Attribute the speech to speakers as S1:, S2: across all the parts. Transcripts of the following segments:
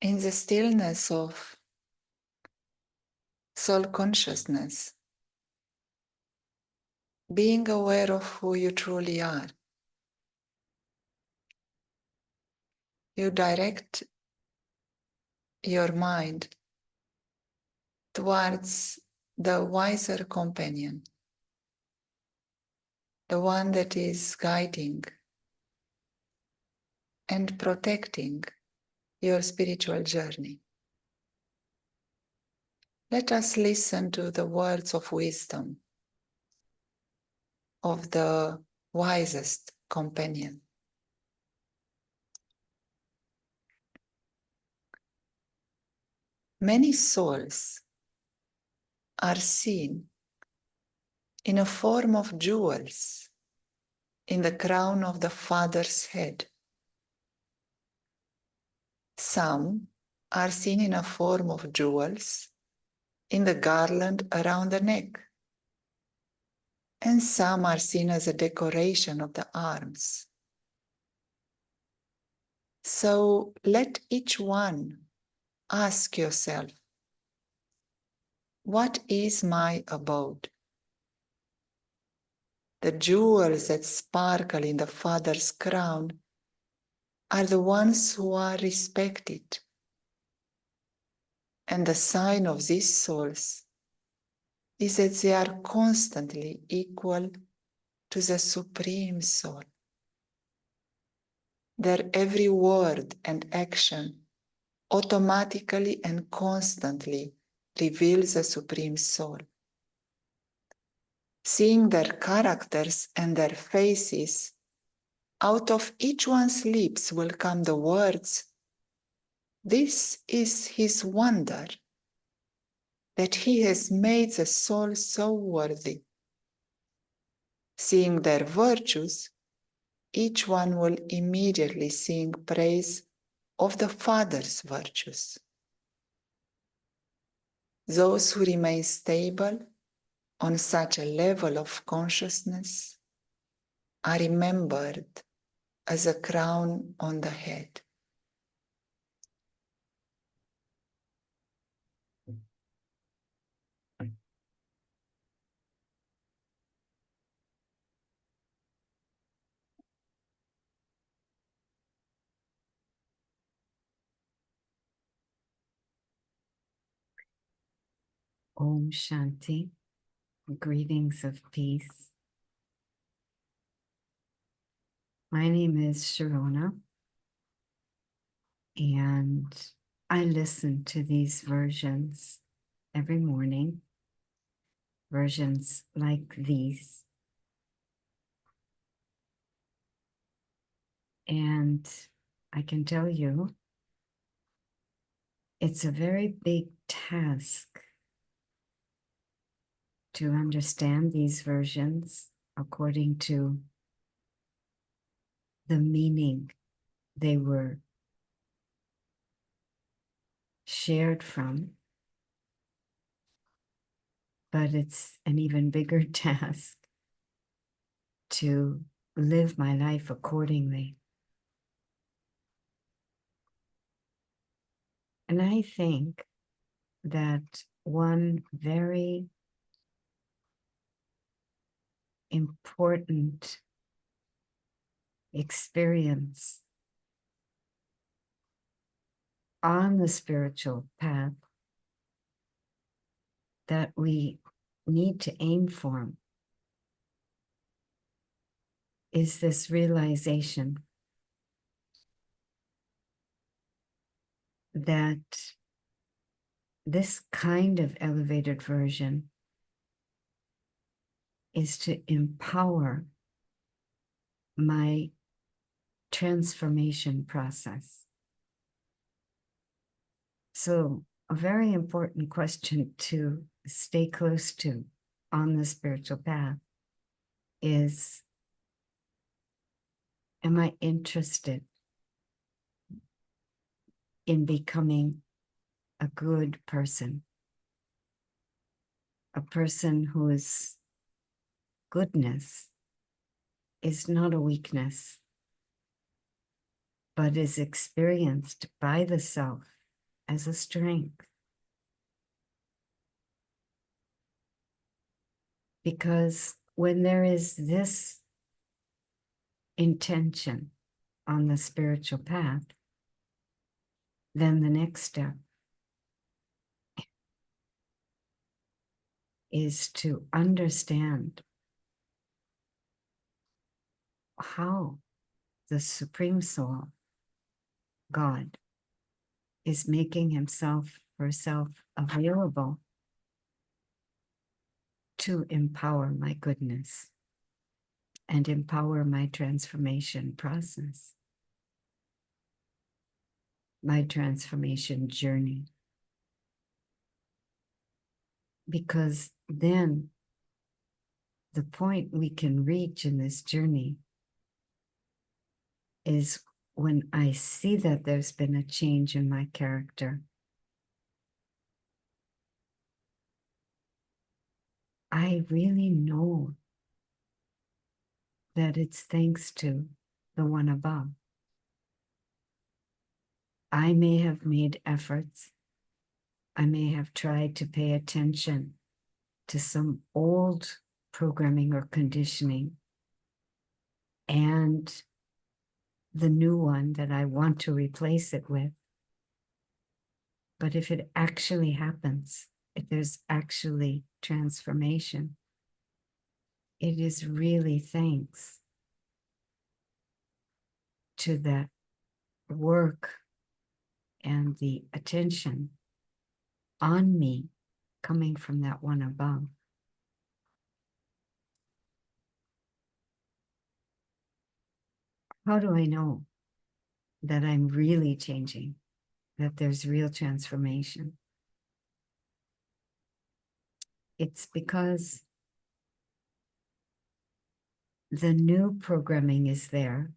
S1: in the stillness of soul consciousness, being aware of who you truly are. You direct your mind towards the wiser companion, the one that is guiding and protecting your spiritual journey. Let us listen to the words of wisdom of the wisest companion. Many souls are seen in a form of jewels in the crown of the Father's head. Some are seen in a form of jewels in the garland around the neck, and some are seen as a decoration of the arms. So let each one ask yourself, what is my abode? The jewels that sparkle in the Father's crown are the ones who are respected. And the sign of these souls is that they are constantly equal to the Supreme Soul. Their every word and action automatically and constantly reveals the Supreme Soul. Seeing their characters and their faces, out of each one's lips will come the words, "This is his wonder, that he has made the soul so worthy." Seeing their virtues, each one will immediately sing praise of the Father's virtues. Those who remain stable on such a level of consciousness are remembered as a crown on the head.
S2: Om Shanti, greetings of peace. My name is Sharona, and I listen to these versions every morning, versions like these. And I can tell you, it's a very big task to understand these versions according to the meaning they were shared from. But it's an even bigger task to live my life accordingly. And I think that one very important experience on the spiritual path that we need to aim for is this realization that this kind of elevated version is to empower my transformation process. So, a very important question to stay close to on the spiritual path is, am I interested in becoming a good person? A person whose goodness is not a weakness, but is experienced by the self as a strength. Because when there is this intention on the spiritual path, then the next step is to understand how the Supreme Soul, God, is making himself, herself available to empower my goodness and empower my transformation process, my transformation journey. Because then the point we can reach in this journey is when I see that there's been a change in my character. I really know that it's thanks to the one above. I may have made efforts. I may have tried to pay attention to some old programming or conditioning and the new one that I want to replace it with. But if it actually happens, if there's actually transformation, it is really thanks to that work and the attention on me coming from that one above. How do I know that I'm really changing, that there's real transformation? It's because the new programming is there,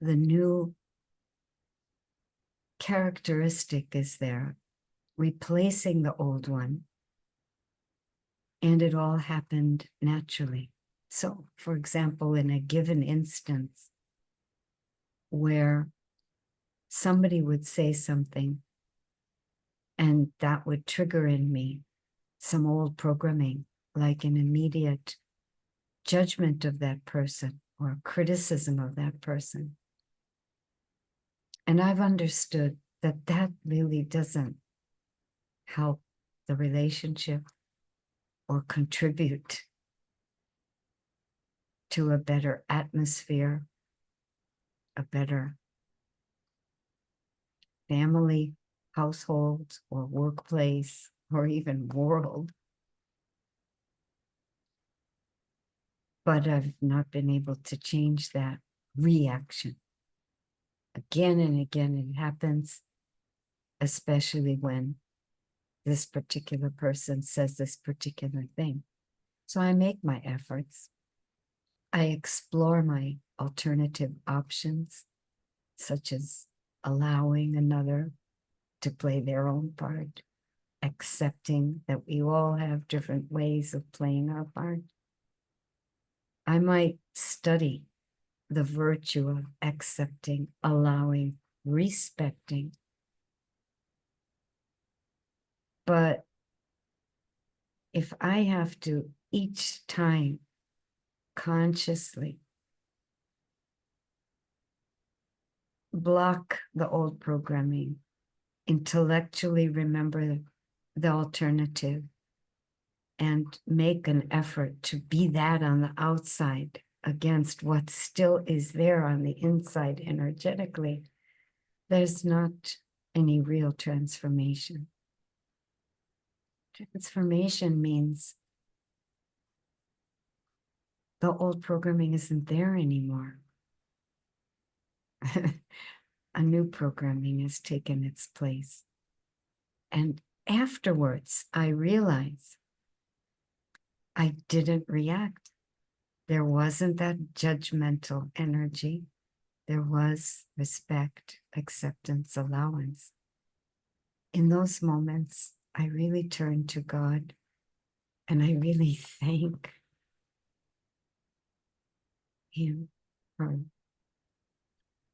S2: the new characteristic is there, replacing the old one, and it all happened naturally. So, for example, in a given instance where somebody would say something and that would trigger in me some old programming, like an immediate judgment of that person or criticism of that person. And I've understood that that really doesn't help the relationship or contribute to a better atmosphere, a better family, household, or workplace, or even world. But I've not been able to change that reaction. Again and again it happens, especially when this particular person says this particular thing. So I make my efforts. I explore my alternative options, such as allowing another to play their own part, accepting that we all have different ways of playing our part. I might study the virtue of accepting, allowing, respecting. But if I have to each time consciously block the old programming, intellectually remember the alternative, and make an effort to be that on the outside against what still is there on the inside energetically, there's not any real transformation. Transformation means the old programming isn't there anymore. A new programming has taken its place. And afterwards, I realize I didn't react. There wasn't that judgmental energy. There was respect, acceptance, allowance. In those moments, I really turn to God and I really thank Him for,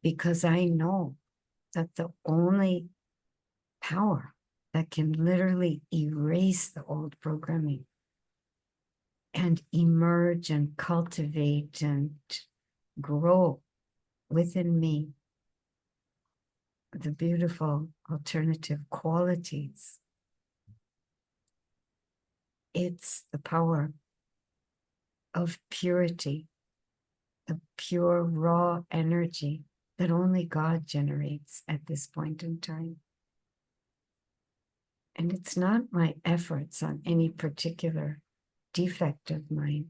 S2: because I know that the only power that can literally erase the old programming and emerge and cultivate and grow within me the beautiful alternative qualities. It's the power of purity, the pure raw energy that only God generates at this point in time. And it's not my efforts on any particular defect of mine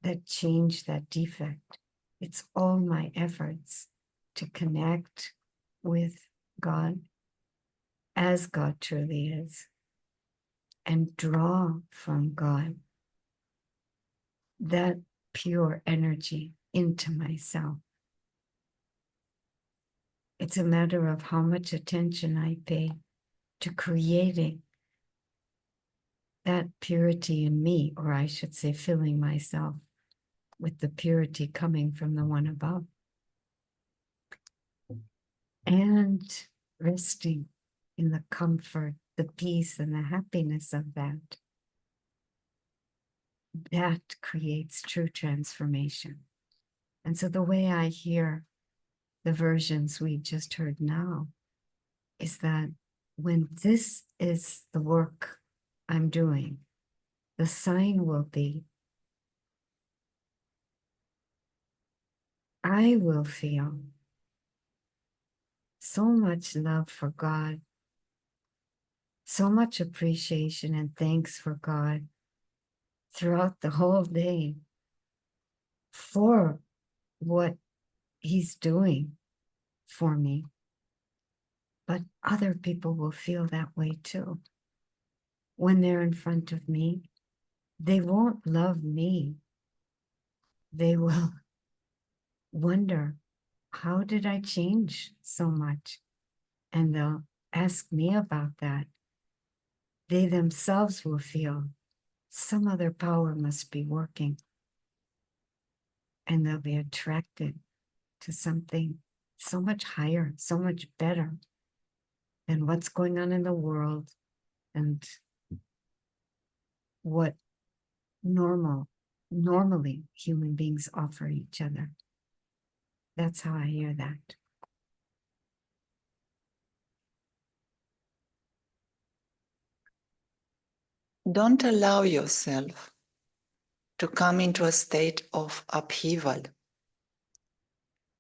S2: that change that defect. It's all my efforts to connect with God as God truly is and draw from God that pure energy into myself. It's a matter of how much attention I pay to creating that purity in me, or I should say, filling myself with the purity coming from the one above. And resting in the comfort, the peace, and the happiness of that. That creates true transformation. And so the way I hear the versions we just heard now is that when this is the work I'm doing, the sign will be I will feel so much love for God, so much appreciation and thanks for God throughout the whole day for what He's doing for me. But other people will feel that way too. When they're in front of me, they won't love me. They will wonder, how did I change so much? And they'll ask me about that. They themselves will feel some other power must be working. And they'll be attracted to something so much higher, so much better than what's going on in the world and what normally human beings offer each other. That's how I hear that.
S1: Don't allow yourself to come into a state of upheaval.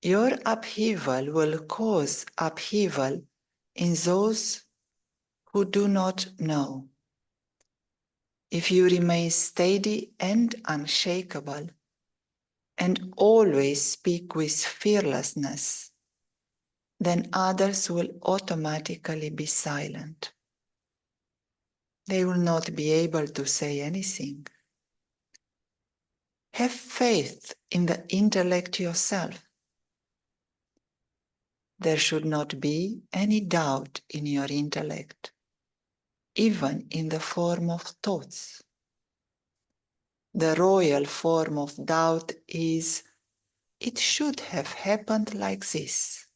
S1: Your upheaval will cause upheaval in those who do not know. If you remain steady and unshakable and always speak with fearlessness, then others will automatically be silent. They will not be able to say anything. Have faith in the intellect yourself. There should not be any doubt in your intellect, even in the form of thoughts. The royal form of doubt is, it should have happened like this.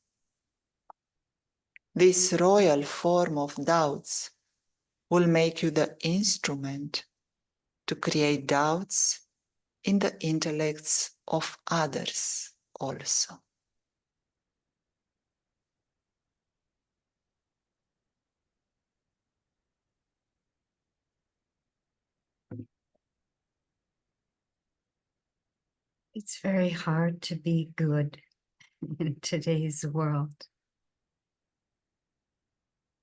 S1: This royal form of doubts will make you the instrument to create doubts in the intellects of others also.
S2: It's very hard to be good in today's world.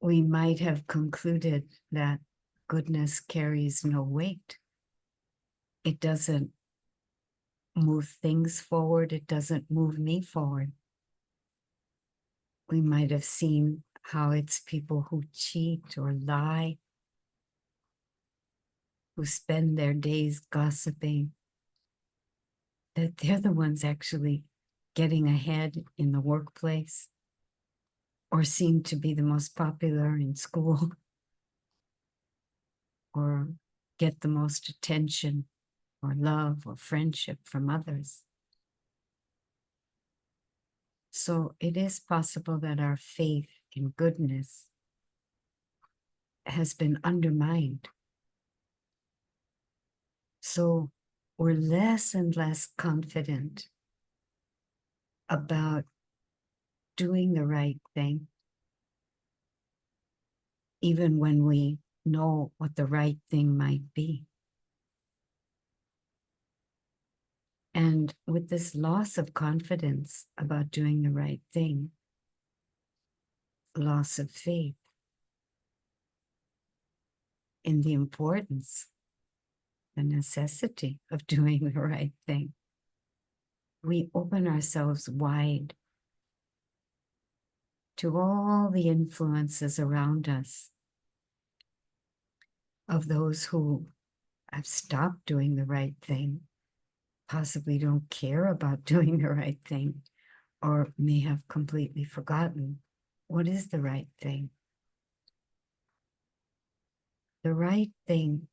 S2: We might have concluded that goodness carries no weight. It doesn't move things forward. It doesn't move me forward. We might have seen how it's people who cheat or lie, who spend their days gossiping, that they're the ones actually getting ahead in the workplace or seem to be the most popular in school or get the most attention or love or friendship from others. So it is possible that our faith in goodness has been undermined. So we're less and less confident about doing the right thing, even when we know what the right thing might be. And with this loss of confidence about doing the right thing, loss of faith in the importance, the necessity of doing the right thing, we open ourselves wide to all the influences around us of those who have stopped doing the right thing, possibly don't care about doing the right thing, or may have completely forgotten what is the right thing. The right thing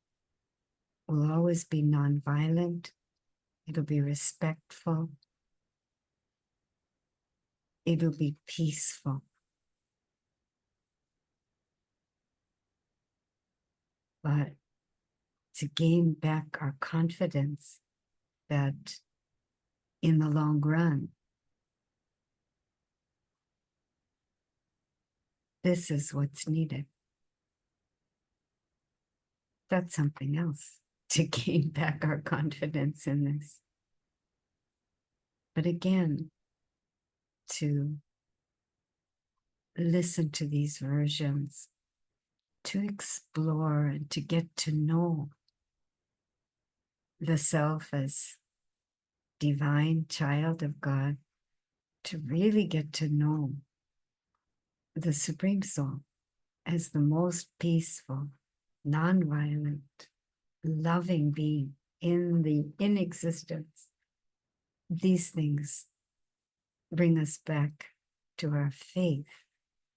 S2: will always be nonviolent. It'll be respectful. It'll be peaceful. But to gain back our confidence that in the long run, this is what's needed. That's something else, to gain back our confidence in this. But again, to listen to these versions, to explore and to get to know the self as divine child of God, to really get to know the Supreme Soul as the most peaceful, non-violent, loving being in existence. These things bring us back to our faith,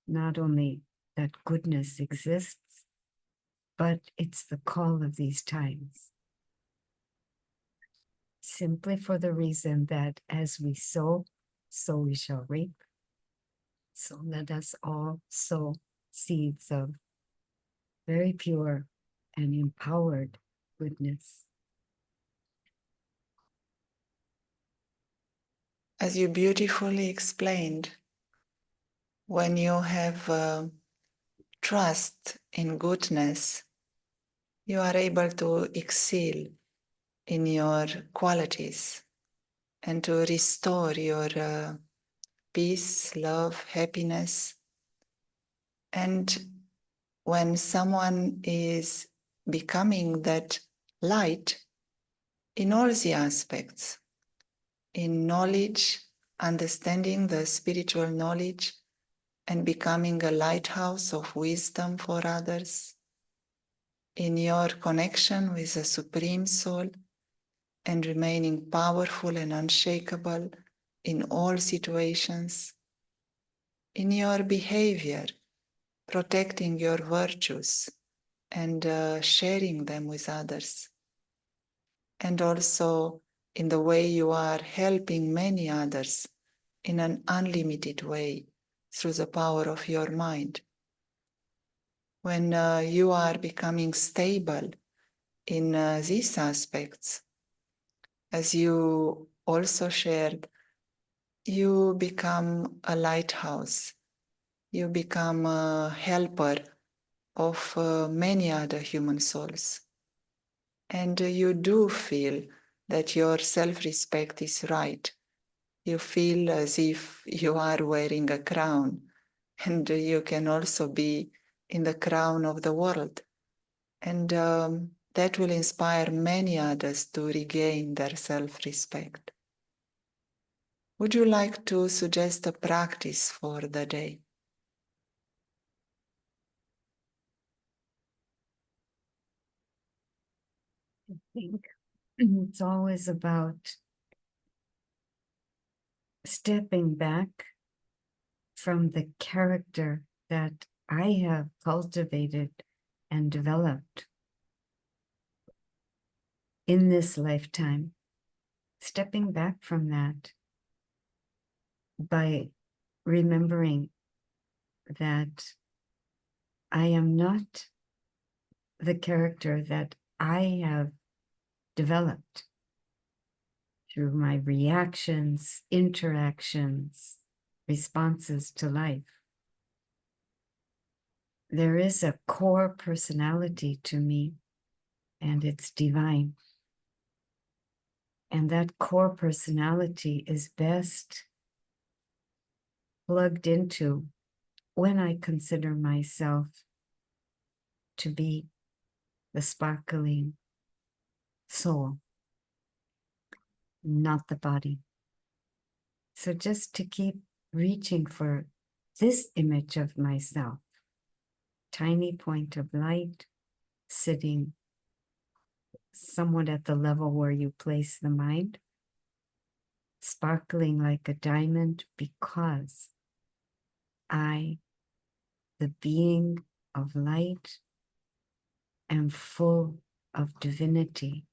S2: not only that goodness exists, but it's the call of these times. Simply for the reason that as we sow, so we shall reap. So let us all sow seeds of very pure and empowered goodness.
S1: As you beautifully explained, when you have trust in goodness, you are able to excel in your qualities and to restore your peace, love, happiness. And when someone is becoming that light in all the aspects, in knowledge, understanding the spiritual knowledge, and becoming a lighthouse of wisdom for others, in your connection with the Supreme Soul, and remaining powerful and unshakable in all situations, in your behavior, protecting your virtues and sharing them with others, and also in the way you are helping many others in an unlimited way through the power of your mind. When you are becoming stable in these aspects, as you also shared, you become a lighthouse. You become a helper of many other human souls. And you do feel that your self-respect is right. You feel as if you are wearing a crown, and you can also be in the crown of the world. And that will inspire many others to regain their self-respect. Would you like to suggest a practice for the day?
S2: I think it's always about stepping back from the character that I have cultivated and developed in this lifetime, stepping back from that by remembering that I am not the character that I have developed through my reactions, interactions, responses to life. There is a core personality to me, and it's divine. And that core personality is best plugged into when I consider myself to be the sparkling soul, not the body. So just to keep reaching for this image of myself, tiny point of light, sitting somewhat at the level where you place the mind, sparkling like a diamond, because I, the being of light, am full of divinity,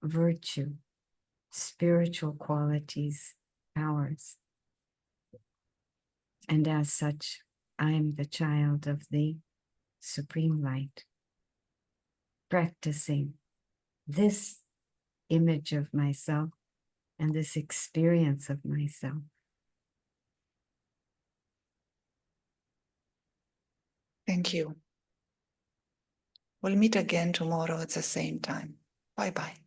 S2: virtue, spiritual qualities, powers. And as such, I am the child of the Supreme Light, practicing this image of myself and this experience of myself.
S1: Thank you. We'll meet again tomorrow at the same time. Bye-bye.